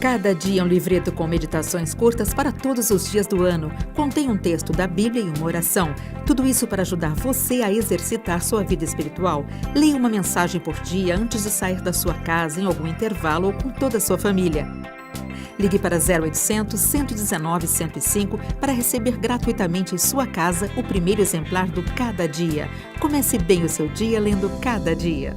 Cada dia um livreto com meditações curtas para todos os dias do ano. Contém um texto da Bíblia e uma oração. Tudo isso para ajudar você a exercitar sua vida espiritual. Leia uma mensagem por dia antes de sair da sua casa, em algum intervalo ou com toda a sua família. Ligue para 0800 119 105 para receber gratuitamente em sua casa o primeiro exemplar do Cada Dia. Comece bem o seu dia lendo Cada Dia.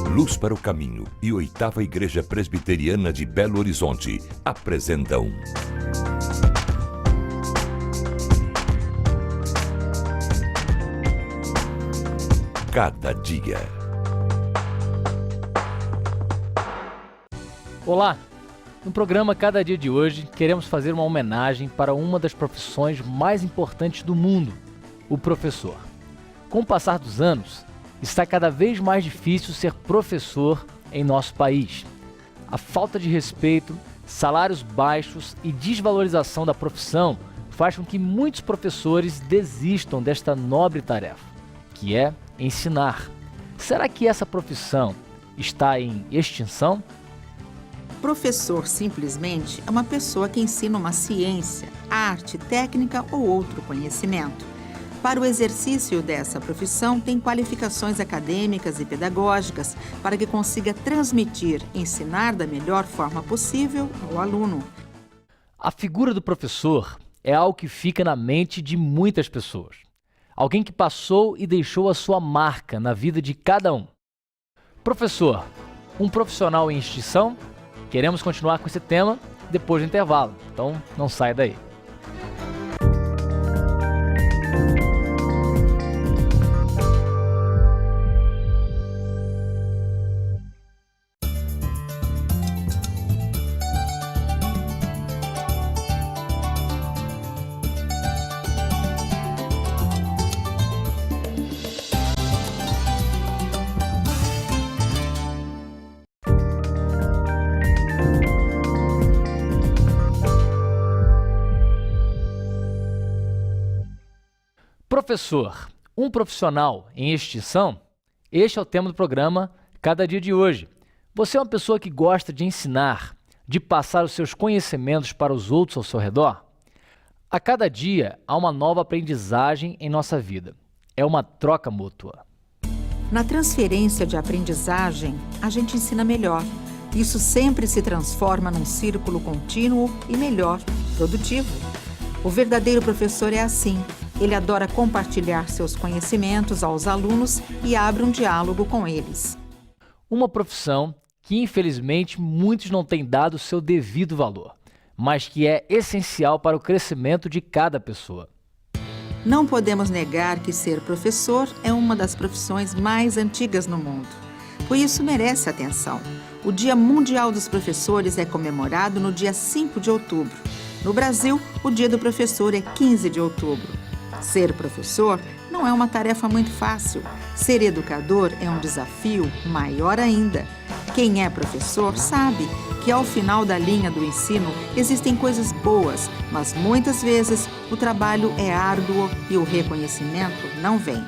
Luz para o Caminho e 8ª Igreja Presbiteriana de Belo Horizonte apresentam Cada Dia. Olá! No programa Cada Dia de hoje, queremos fazer uma homenagem para uma das profissões mais importantes do mundo, o professor. Com o passar dos anos, está cada vez mais difícil ser professor em nosso país. A falta de respeito, salários baixos e desvalorização da profissão faz com que muitos professores desistam desta nobre tarefa, que é ensinar. Será que essa profissão está em extinção? Professor, simplesmente, é uma pessoa que ensina uma ciência, arte, técnica ou outro conhecimento. Para o exercício dessa profissão, tem qualificações acadêmicas e pedagógicas para que consiga transmitir, ensinar da melhor forma possível ao aluno. A figura do professor é algo que fica na mente de muitas pessoas. Alguém que passou e deixou a sua marca na vida de cada um. Professor, um profissional em extinção? Queremos continuar com esse tema depois do intervalo, então não sai daí. Professor, um profissional em extinção? Este é o tema do programa Cada Dia de hoje. Você é uma pessoa que gosta de ensinar, de passar os seus conhecimentos para os outros ao seu redor? A cada dia há uma nova aprendizagem em nossa vida. É uma troca mútua. Na transferência de aprendizagem, a gente ensina melhor. Isso sempre se transforma num círculo contínuo e melhor, produtivo. O verdadeiro professor é assim. Ele adora compartilhar seus conhecimentos aos alunos e abre um diálogo com eles. Uma profissão que, infelizmente, muitos não têm dado o seu devido valor, mas que é essencial para o crescimento de cada pessoa. Não podemos negar que ser professor é uma das profissões mais antigas no mundo. Por isso merece atenção. O Dia Mundial dos Professores é comemorado no dia 5 de outubro. No Brasil, o Dia do Professor é 15 de outubro. Ser professor não é uma tarefa muito fácil. Ser educador é um desafio maior ainda. Quem é professor sabe que ao final da linha do ensino existem coisas boas, mas muitas vezes o trabalho é árduo e o reconhecimento não vem.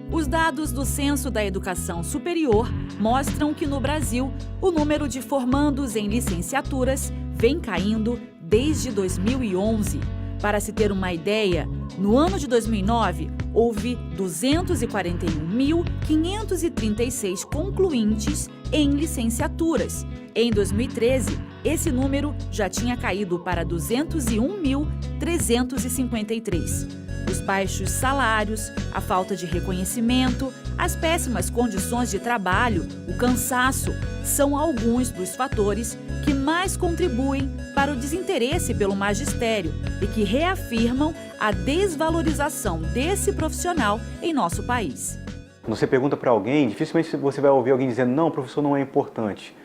Os dados do Censo da Educação Superior mostram que no Brasil o número de formandos em licenciaturas vem caindo desde 2011. Para se ter uma ideia, no ano de 2009, houve 241.536 concluintes em licenciaturas. Em 2013, esse número já tinha caído para 201.353. Os baixos salários, a falta de reconhecimento, as péssimas condições de trabalho, o cansaço, são alguns dos fatores que mais contribuem para o desinteresse pelo magistério e que reafirmam a desvalorização desse profissional em nosso país. Quando você pergunta para alguém, dificilmente você vai ouvir alguém dizendo não, o professor não é importante.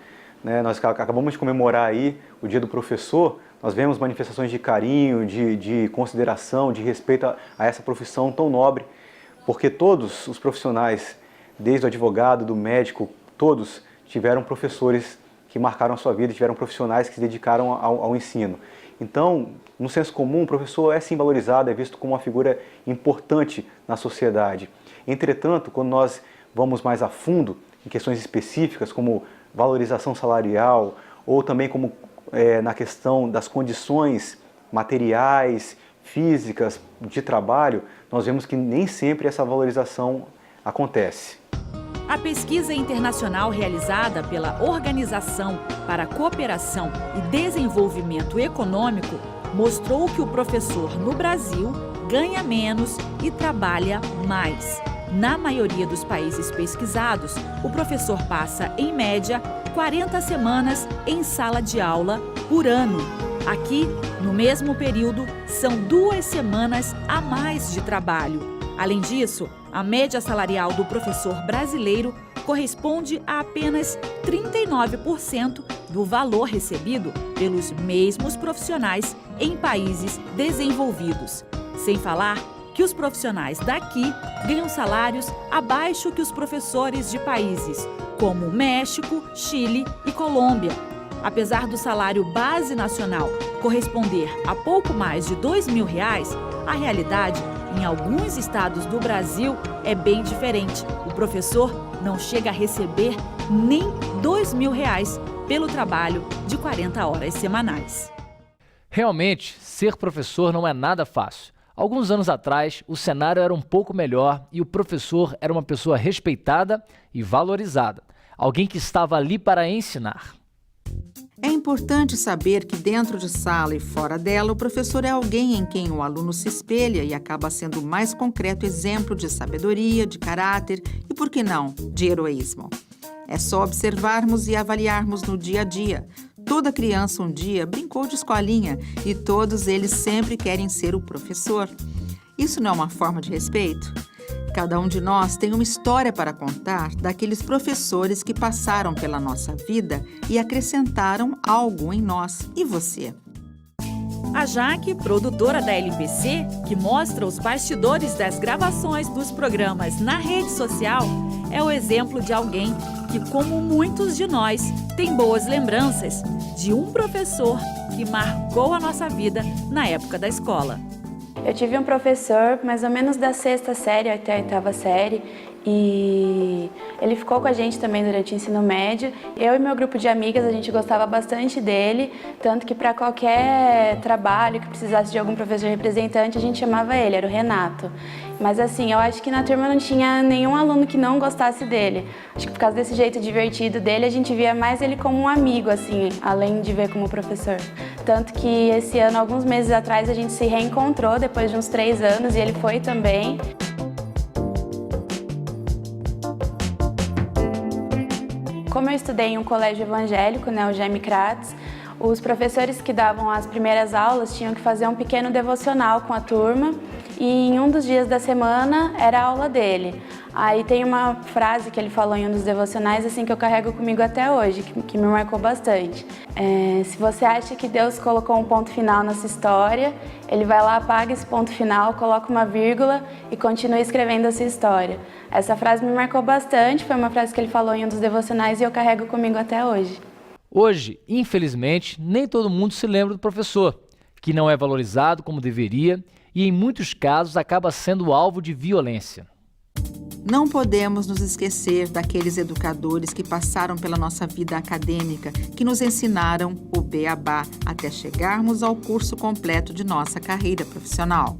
Nós acabamos de comemorar aí o Dia do Professor, nós vemos manifestações de carinho, de consideração, de respeito a essa profissão tão nobre, porque todos os profissionais, desde o advogado, do médico, todos tiveram professores que marcaram a sua vida, tiveram profissionais que se dedicaram ao ensino. Então, no senso comum, o professor é sim valorizado, é visto como uma figura importante na sociedade. Entretanto, quando nós vamos mais a fundo em questões específicas, como valorização salarial, ou também como na questão das condições materiais, físicas de trabalho, nós vemos que nem sempre essa valorização acontece. A pesquisa internacional realizada pela Organização para a Cooperação e Desenvolvimento Econômico mostrou que o professor no Brasil ganha menos e trabalha mais. Na maioria dos países pesquisados, o professor passa, em média, 40 semanas em sala de aula por ano. Aqui, no mesmo período, são 2 semanas a mais de trabalho. Além disso, a média salarial do professor brasileiro corresponde a apenas 39% do valor recebido pelos mesmos profissionais em países desenvolvidos. Sem falar que os profissionais daqui ganham salários abaixo que os professores de países como México, Chile e Colômbia. Apesar do salário base nacional corresponder a pouco mais de R$2.000, a realidade em alguns estados do Brasil é bem diferente. O professor não chega a receber nem R$2.000 pelo trabalho de 40 horas semanais. Realmente, ser professor não é nada fácil. Alguns anos atrás, o cenário era um pouco melhor e o professor era uma pessoa respeitada e valorizada. Alguém que estava ali para ensinar. É importante saber que dentro de sala e fora dela, o professor é alguém em quem o aluno se espelha e acaba sendo o mais concreto exemplo de sabedoria, de caráter e, por que não, de heroísmo. É só observarmos e avaliarmos no dia a dia. Toda criança um dia brincou de escolinha e todos eles sempre querem ser o professor. Isso não é uma forma de respeito? Cada um de nós tem uma história para contar daqueles professores que passaram pela nossa vida e acrescentaram algo em nós. E você? A Jaque, produtora da LPC, que mostra os bastidores das gravações dos programas na rede social, é o exemplo de alguém que, como muitos de nós, tem boas lembranças de um professor que marcou a nossa vida na época da escola. Eu tive um professor, mais ou menos da 6ª série até a 8ª série, e ele ficou com a gente também durante o ensino médio. Eu e meu grupo de amigas, a gente gostava bastante dele, tanto que para qualquer trabalho que precisasse de algum professor representante, a gente chamava ele, era o Renato. Mas assim, eu acho que na turma não tinha nenhum aluno que não gostasse dele. Acho que por causa desse jeito divertido dele, a gente via mais ele como um amigo, assim, além de ver como professor. Tanto que esse ano, alguns meses atrás, a gente se reencontrou depois de uns 3 anos e ele foi também. Como eu estudei em um colégio evangélico, o Jaime Kratz, os professores que davam as primeiras aulas tinham que fazer um pequeno devocional com a turma e em um dos dias da semana era a aula dele. Aí tem uma frase que ele falou em um dos devocionais assim que eu carrego comigo até hoje, que me marcou bastante. Se você acha que Deus colocou um ponto final nessa história, Ele vai lá, apaga esse ponto final, coloca uma vírgula e continua escrevendo essa história. Essa frase me marcou bastante, foi uma frase que ele falou em um dos devocionais e eu carrego comigo até hoje. Hoje, infelizmente, nem todo mundo se lembra do professor, que não é valorizado como deveria e, em muitos casos, acaba sendo alvo de violência. Não podemos nos esquecer daqueles educadores que passaram pela nossa vida acadêmica, que nos ensinaram o beabá até chegarmos ao curso completo de nossa carreira profissional.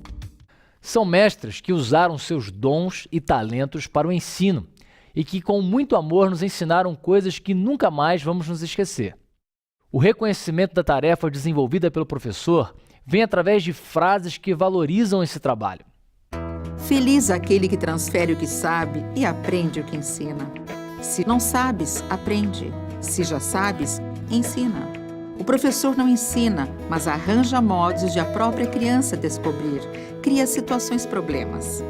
São mestres que usaram seus dons e talentos para o ensino e que, com muito amor, nos ensinaram coisas que nunca mais vamos nos esquecer. O reconhecimento da tarefa desenvolvida pelo professor vem através de frases que valorizam esse trabalho. Feliz aquele que transfere o que sabe e aprende o que ensina. Se não sabes, aprende. Se já sabes, ensina. O professor não ensina, mas arranja modos de a própria criança descobrir, cria situações problemas.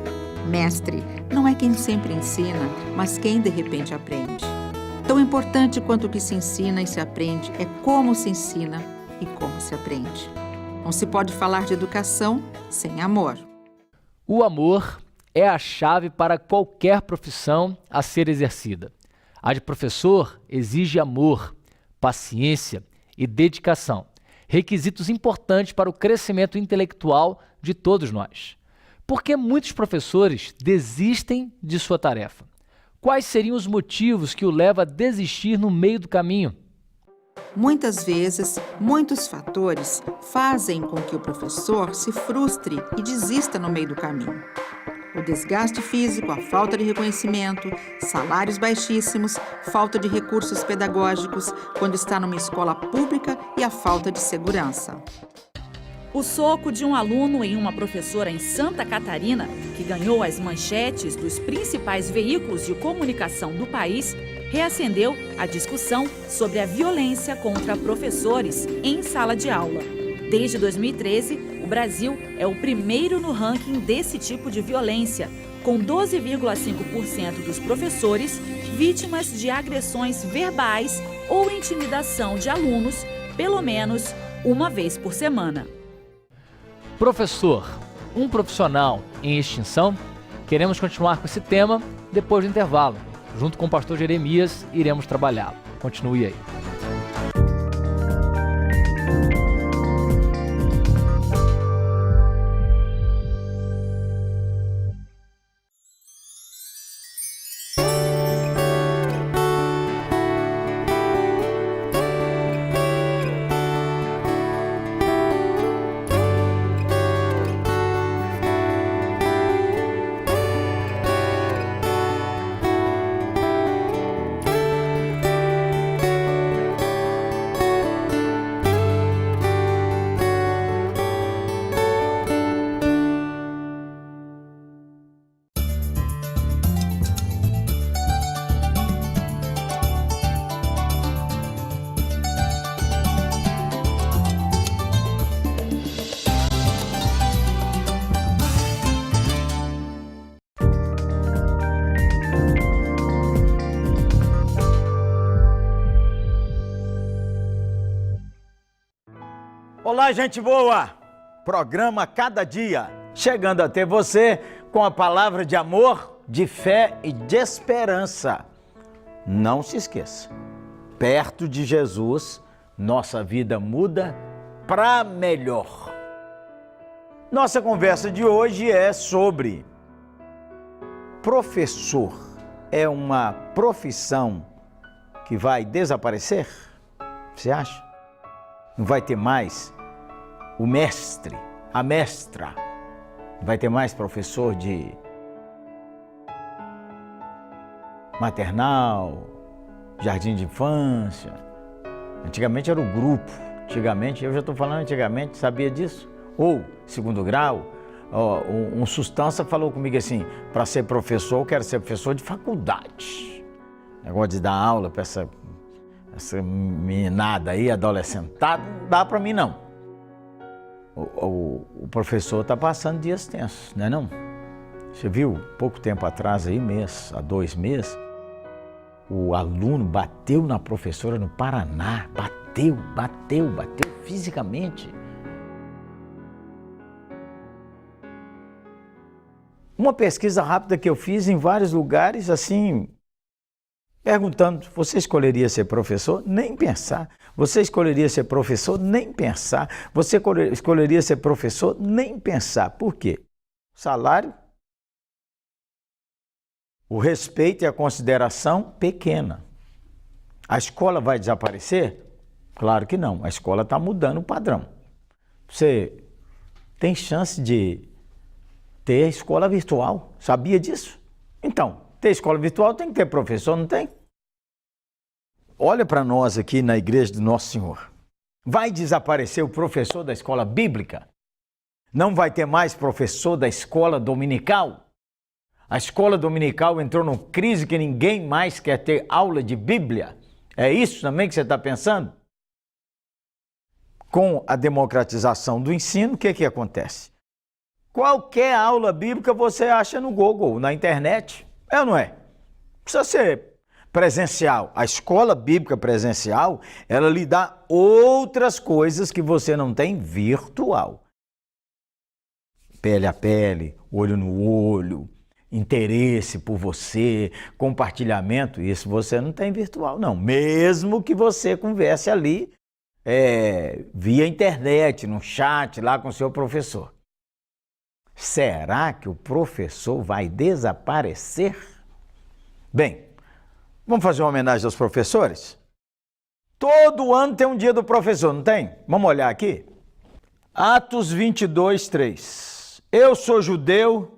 Mestre não é quem sempre ensina, mas quem de repente aprende. Tão importante quanto o que se ensina e se aprende é como se ensina e como se aprende. Não se pode falar de educação sem amor. O amor é a chave para qualquer profissão a ser exercida. A de professor exige amor, paciência e dedicação, requisitos importantes para o crescimento intelectual de todos nós. Por que muitos professores desistem de sua tarefa? Quais seriam os motivos que o levam a desistir no meio do caminho? Muitas vezes, muitos fatores fazem com que o professor se frustre e desista no meio do caminho. O desgaste físico, a falta de reconhecimento, salários baixíssimos, falta de recursos pedagógicos quando está numa escola pública e a falta de segurança. O soco de um aluno em uma professora em Santa Catarina, que ganhou as manchetes dos principais veículos de comunicação do país, reacendeu a discussão sobre a violência contra professores em sala de aula. Desde 2013, o Brasil é o primeiro no ranking desse tipo de violência, com 12,5% dos professores vítimas de agressões verbais ou intimidação de alunos, pelo menos uma vez por semana. Professor, um profissional em extinção? Queremos continuar com esse tema depois do intervalo. Junto com o pastor Jeremias, iremos trabalhá-lo. Continue aí. Olá, gente boa! Programa Cada Dia, chegando até você com a palavra de amor, de fé e de esperança. Não se esqueça, perto de Jesus, nossa vida muda para melhor. Nossa conversa de hoje é sobre professor. É uma profissão que vai desaparecer? Você acha? Não vai ter mais o mestre, a mestra? Não vai ter mais professor de maternal, jardim de infância? Antigamente era o grupo. Antigamente, eu já estou falando antigamente, sabia disso? Ou, segundo grau, um sustância falou comigo assim, para ser professor, eu quero ser professor de faculdade. Negócio de dar aula para essa meninada aí, adolescentada, não dá para mim não. O professor está passando dias tensos, não é não? Você viu, pouco tempo atrás aí, há 2 meses, o aluno bateu na professora no Paraná, bateu fisicamente. Uma pesquisa rápida que eu fiz em vários lugares, assim, perguntando, você escolheria ser professor? Nem pensar. Você escolheria ser professor? Nem pensar. Você escolheria ser professor? Nem pensar. Por quê? Salário, o respeito e a consideração pequena. A escola vai desaparecer? Claro que não. A escola está mudando o padrão. Você tem chance de ter escola virtual. Sabia disso? Então, ter escola virtual tem que ter professor, não tem? Olha para nós aqui na igreja do Nosso Senhor. Vai desaparecer o professor da escola bíblica? Não vai ter mais professor da escola dominical? A escola dominical entrou numa crise que ninguém mais quer ter aula de Bíblia. É isso também que você está pensando? Com a democratização do ensino, o que acontece? Qualquer aula bíblica você acha no Google, na internet. É ou não é? Precisa ser presencial. A escola bíblica presencial, ela lhe dá outras coisas que você não tem virtual. Pele a pele, olho no olho, interesse por você, compartilhamento, isso você não tem virtual, não. Mesmo que você converse ali via internet, no chat, lá com o seu professor. Será que o professor vai desaparecer? Bem, vamos fazer uma homenagem aos professores? Todo ano tem um dia do professor, não tem? Vamos olhar aqui? Atos 22, 3. Eu sou judeu,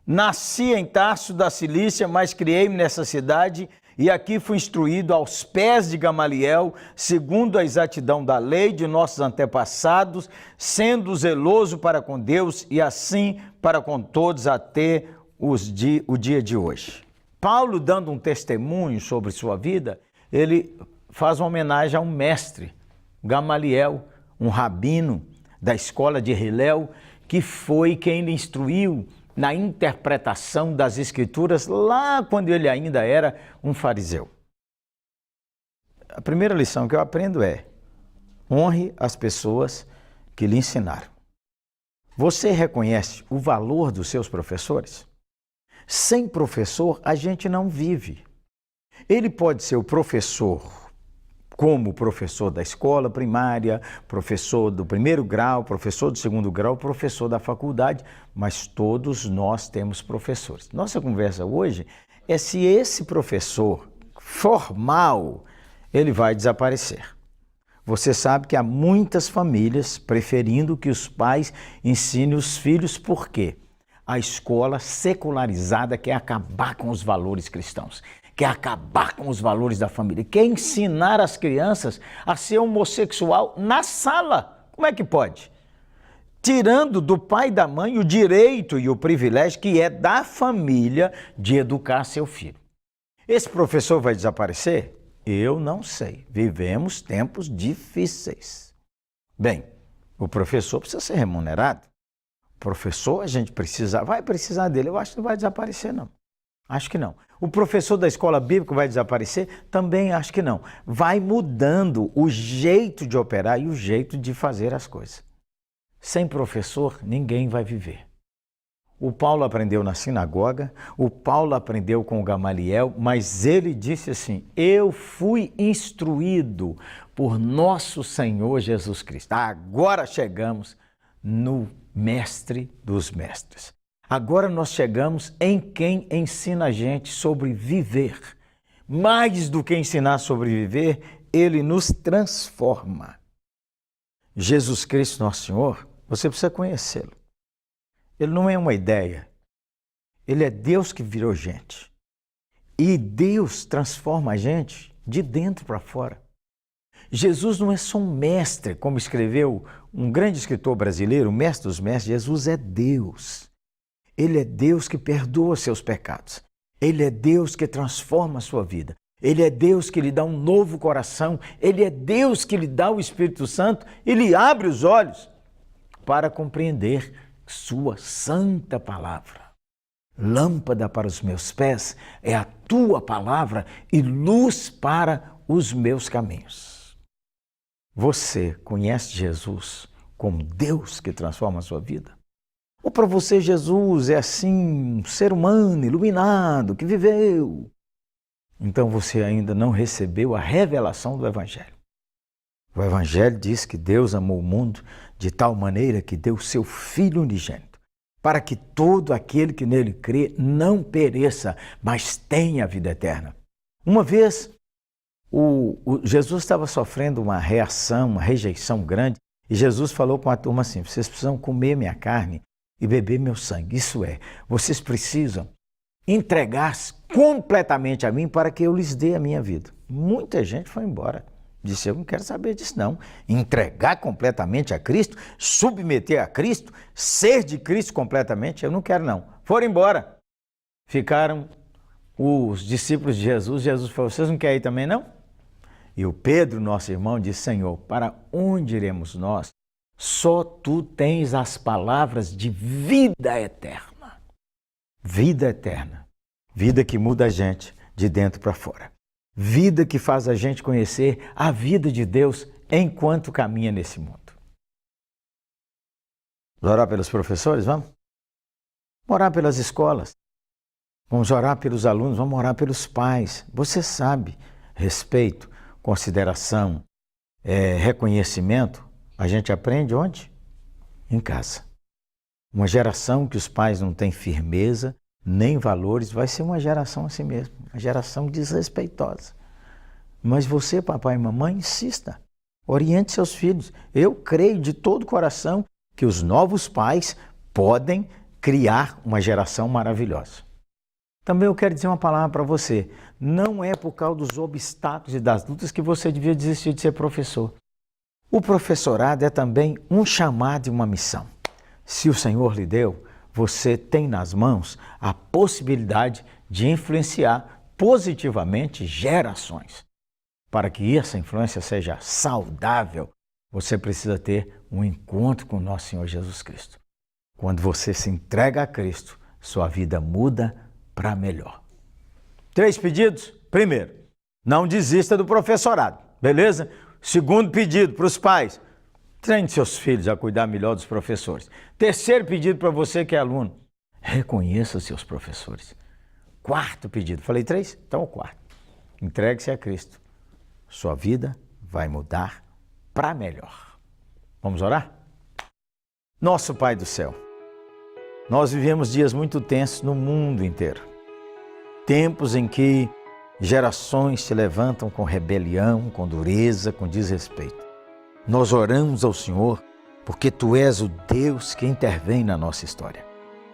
nasci em Tarso da Cilícia, mas criei-me nessa cidade e aqui fui instruído aos pés de Gamaliel, segundo a exatidão da lei de nossos antepassados, sendo zeloso para com Deus e assim para com todos até o dia de hoje. Paulo, dando um testemunho sobre sua vida, ele faz uma homenagem a um mestre, Gamaliel, um rabino da escola de Hillel, que foi quem lhe instruiu na interpretação das Escrituras lá quando ele ainda era um fariseu. A primeira lição que eu aprendo é: honre as pessoas que lhe ensinaram. Você reconhece o valor dos seus professores? Sem professor, a gente não vive. Ele pode ser o professor como professor da escola primária, professor do primeiro grau, professor do segundo grau, professor da faculdade, mas todos nós temos professores. Nossa conversa hoje é se esse professor formal, ele vai desaparecer. Você sabe que há muitas famílias preferindo que os pais ensinem os filhos, por quê? A escola secularizada quer acabar com os valores cristãos, quer acabar com os valores da família, quer ensinar as crianças a ser homossexual na sala. Como é que pode? Tirando do pai e da mãe o direito e o privilégio que é da família de educar seu filho. Esse professor vai desaparecer? Eu não sei. Vivemos tempos difíceis. Bem, o professor precisa ser remunerado. O professor, a gente vai precisar dele. Eu acho que não vai desaparecer, não. Acho que não. O professor da escola bíblica vai desaparecer? Também acho que não. Vai mudando o jeito de operar e o jeito de fazer as coisas. Sem professor, ninguém vai viver. O Paulo aprendeu na sinagoga, o Paulo aprendeu com o Gamaliel, mas ele disse assim: eu fui instruído por nosso Senhor Jesus Cristo. Agora chegamos no mestre dos mestres. Agora nós chegamos em quem ensina a gente sobre viver. Mais do que ensinar sobre viver, ele nos transforma. Jesus Cristo, nosso Senhor, você precisa conhecê-lo. Ele não é uma ideia. Ele é Deus que virou gente. E Deus transforma a gente de dentro para fora. Jesus não é só um mestre, como escreveu um grande escritor brasileiro, o mestre dos mestres. Jesus é Deus. Ele é Deus que perdoa seus pecados. Ele é Deus que transforma a sua vida. Ele é Deus que lhe dá um novo coração. Ele é Deus que lhe dá o Espírito Santo e lhe abre os olhos para compreender sua santa palavra. Lâmpada para os meus pés é a tua palavra e luz para os meus caminhos. Você conhece Jesus como Deus que transforma a sua vida? Ou para você Jesus é assim, um ser humano iluminado que viveu? Então você ainda não recebeu a revelação do Evangelho. O Evangelho diz que Deus amou o mundo de tal maneira que deu seu Filho unigênito, para que todo aquele que nele crê não pereça, mas tenha a vida eterna. Uma vez, Jesus estava sofrendo uma reação, uma rejeição grande, e Jesus falou com a turma assim: vocês precisam comer minha carne e beber meu sangue. Isso é, vocês precisam entregar-se completamente a mim para que eu lhes dê a minha vida. Muita gente foi embora. Disse: eu não quero saber disso não. Entregar completamente a Cristo, submeter a Cristo, ser de Cristo completamente, eu não quero não. Foram embora. Ficaram os discípulos de Jesus. Jesus falou: vocês não querem ir também não? E o Pedro, nosso irmão, disse: Senhor, para onde iremos nós? Só tu tens as palavras de vida eterna. Vida eterna. Vida que muda a gente de dentro para fora. Vida que faz a gente conhecer a vida de Deus enquanto caminha nesse mundo. Vamos orar pelos professores, vamos? Vamos orar pelas escolas. Vamos orar pelos alunos, vamos orar pelos pais. Você sabe, respeito, consideração, reconhecimento, a gente aprende onde? Em casa. Uma geração que os pais não têm firmeza, nem valores, vai ser uma geração assim mesmo, uma geração desrespeitosa. Mas você, papai e mamãe, insista, oriente seus filhos. Eu creio de todo o coração que os novos pais podem criar uma geração maravilhosa. Também eu quero dizer uma palavra para você. Não é por causa dos obstáculos e das lutas que você devia desistir de ser professor. O professorado é também um chamado e uma missão. Se o Senhor lhe deu, você tem nas mãos a possibilidade de influenciar positivamente gerações. Para que essa influência seja saudável, você precisa ter um encontro com o nosso Senhor Jesus Cristo. Quando você se entrega a Cristo, sua vida muda para melhor. 3 pedidos. Primeiro, não desista do professorado, beleza? Segundo pedido para os pais, treine seus filhos a cuidar melhor dos professores. Terceiro pedido para você que é aluno, reconheça seus professores. Quarto pedido, falei 3? Então o quarto, entregue-se a Cristo. Sua vida vai mudar para melhor. Vamos orar? Nosso Pai do céu, nós vivemos dias muito tensos no mundo inteiro. Tempos em que gerações se levantam com rebelião, com dureza, com desrespeito. Nós oramos ao Senhor porque Tu és o Deus que intervém na nossa história.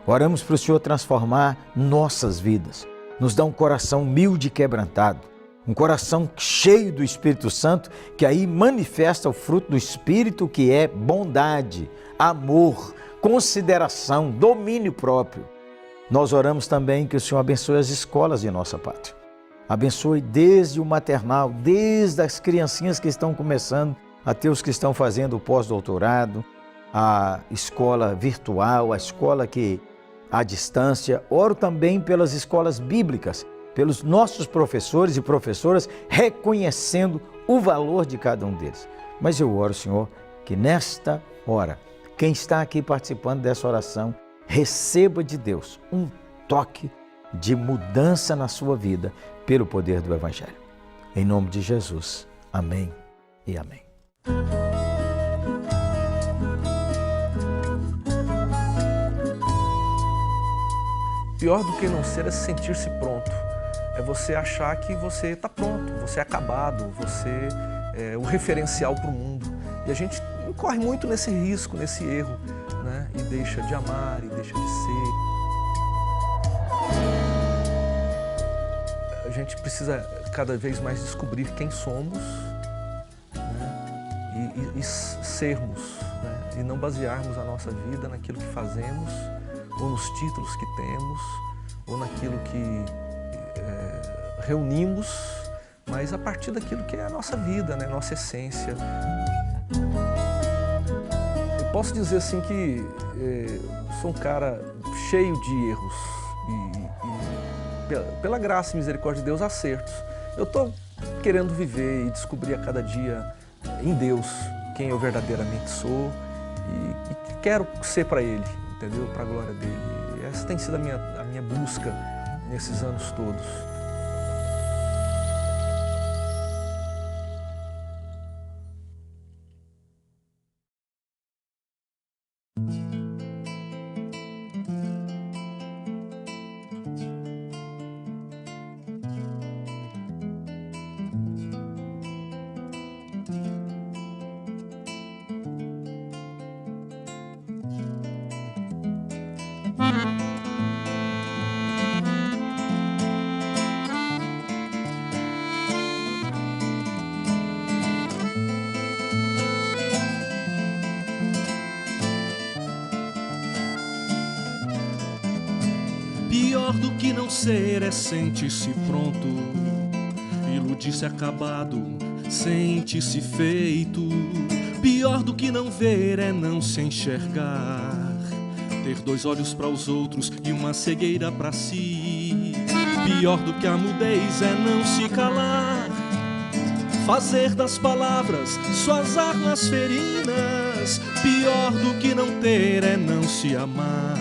Oramos para o Senhor transformar nossas vidas, nos dá um coração humilde e quebrantado, um coração cheio do Espírito Santo, que aí manifesta o fruto do Espírito, que é bondade, amor, consideração, domínio próprio. Nós oramos também que o Senhor abençoe as escolas de nossa pátria. Abençoe desde o maternal, desde as criancinhas que estão começando, até os que estão fazendo o pós-doutorado, a escola virtual, a escola que à distância. Oro também pelas escolas bíblicas, pelos nossos professores e professoras, reconhecendo o valor de cada um deles. Mas eu oro, Senhor, que nesta hora, quem está aqui participando dessa oração, receba de Deus um toque de mudança na sua vida pelo poder do Evangelho. Em nome de Jesus. Amém e amém. Pior do que não ser é sentir-se pronto. É você achar que você está pronto, você é acabado, você é o referencial para o mundo. E a gente corre muito nesse risco, nesse erro, né? E deixa de amar, e deixa de ser. A gente precisa cada vez mais descobrir quem somos, né? E sermos, né? E não basearmos a nossa vida naquilo que fazemos, ou nos títulos que temos, ou naquilo que reunimos, mas a partir daquilo que é a nossa vida, né? Nossa essência. Eu posso dizer assim que sou um cara cheio de erros e pela graça e misericórdia de Deus, acertos. Eu estou querendo viver e descobrir a cada dia em Deus quem eu verdadeiramente sou e quero ser para Ele, entendeu? Para a glória dele. E essa tem sido a minha busca nesses anos todos. Pior do que não ser é sentir-se pronto, iludir-se acabado, sente-se feito. Pior do que não ver é não se enxergar, ter 2 olhos para os outros e uma cegueira para si. Pior do que a mudez é não se calar, fazer das palavras suas armas ferinas. Pior do que não ter é não se amar,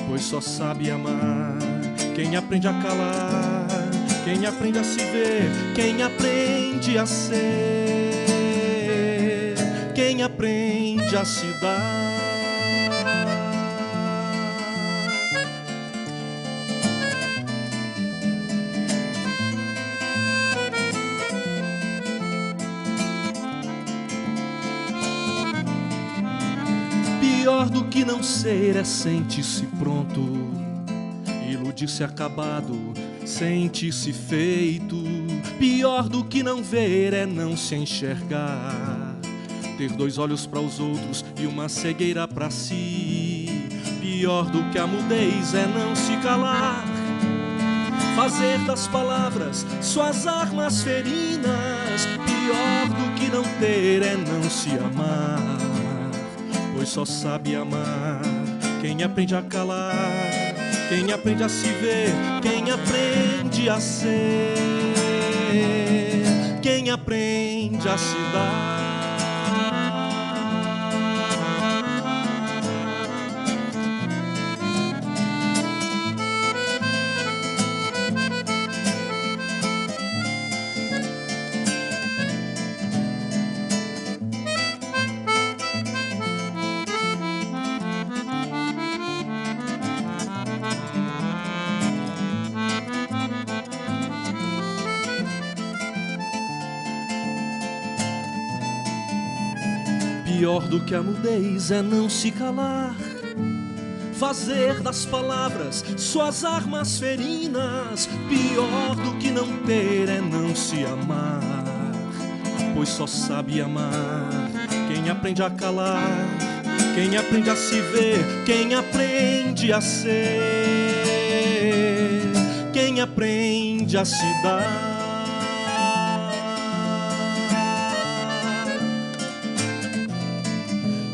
pois só sabe amar quem aprende a calar, quem aprende a se ver, quem aprende a ser, quem aprende a se dar. Pior do que não ser é sentir-se pronto, iludir-se acabado, sentir-se feito. Pior do que não ver é não se enxergar, ter dois olhos para os outros e uma cegueira para si. Pior do que a mudez é não se calar, fazer das palavras suas armas ferinas. Pior do que não ter é não se amar, pois só sabe amar quem aprende a calar, quem aprende a se ver, quem aprende a ser, quem aprende a se dar. Pior do que a mudez é não se calar, fazer das palavras suas armas ferinas. Pior do que não ter é não se amar, pois só sabe amar quem aprende a calar, quem aprende a se ver, quem aprende a ser, quem aprende a se dar.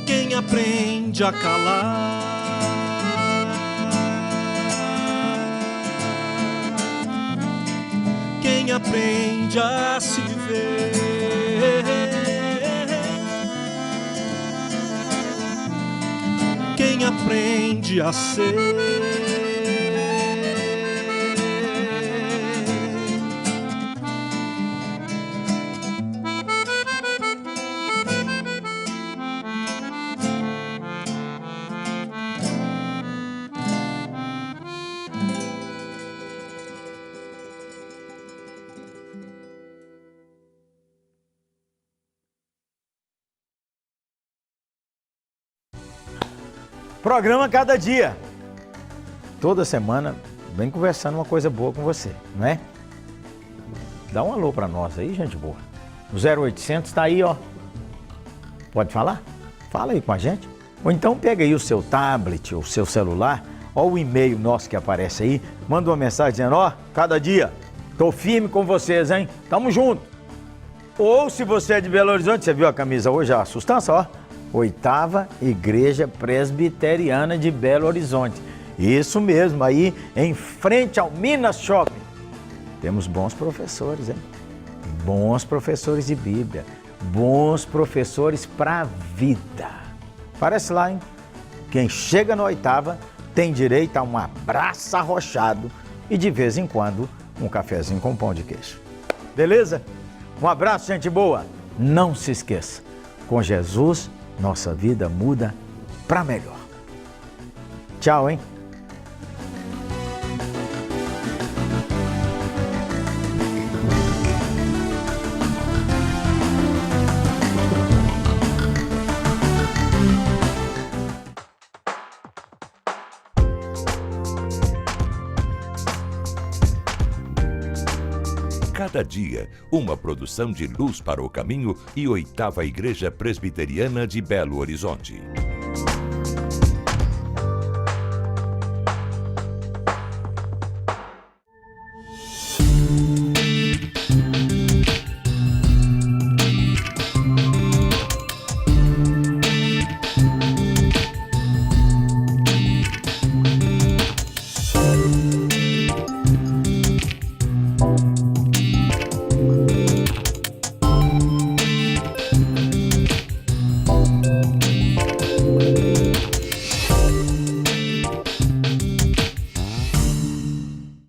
Quem aprende a calar, quem aprende a se ver, quem aprende a ser. Programa Cada Dia. Toda semana vem conversando uma coisa boa com você, não é? Dá um alô pra nós aí, gente boa. O 0800 tá aí, ó. Pode falar? Fala aí com a gente. Ou então pega aí o seu tablet ou o seu celular, ó o e-mail nosso que aparece aí, manda uma mensagem dizendo, ó, Cada Dia, tô firme com vocês, hein? Tamo junto. Ou se você é de Belo Horizonte, você viu a camisa hoje, a sustância, ó. 8ª Igreja Presbiteriana de Belo Horizonte. Isso mesmo, aí em frente ao Minas Shopping. Temos bons professores, hein? Bons professores de Bíblia, bons professores para a vida. Parece lá, hein? Quem chega na 8ª tem direito a um abraço arrochado e de vez em quando um cafezinho com pão de queijo. Beleza? Um abraço, gente boa. Não se esqueça, com Jesus nossa vida muda para melhor. Tchau, hein? Cada Dia, uma produção de Luz para o Caminho e 8ª Igreja Presbiteriana de Belo Horizonte.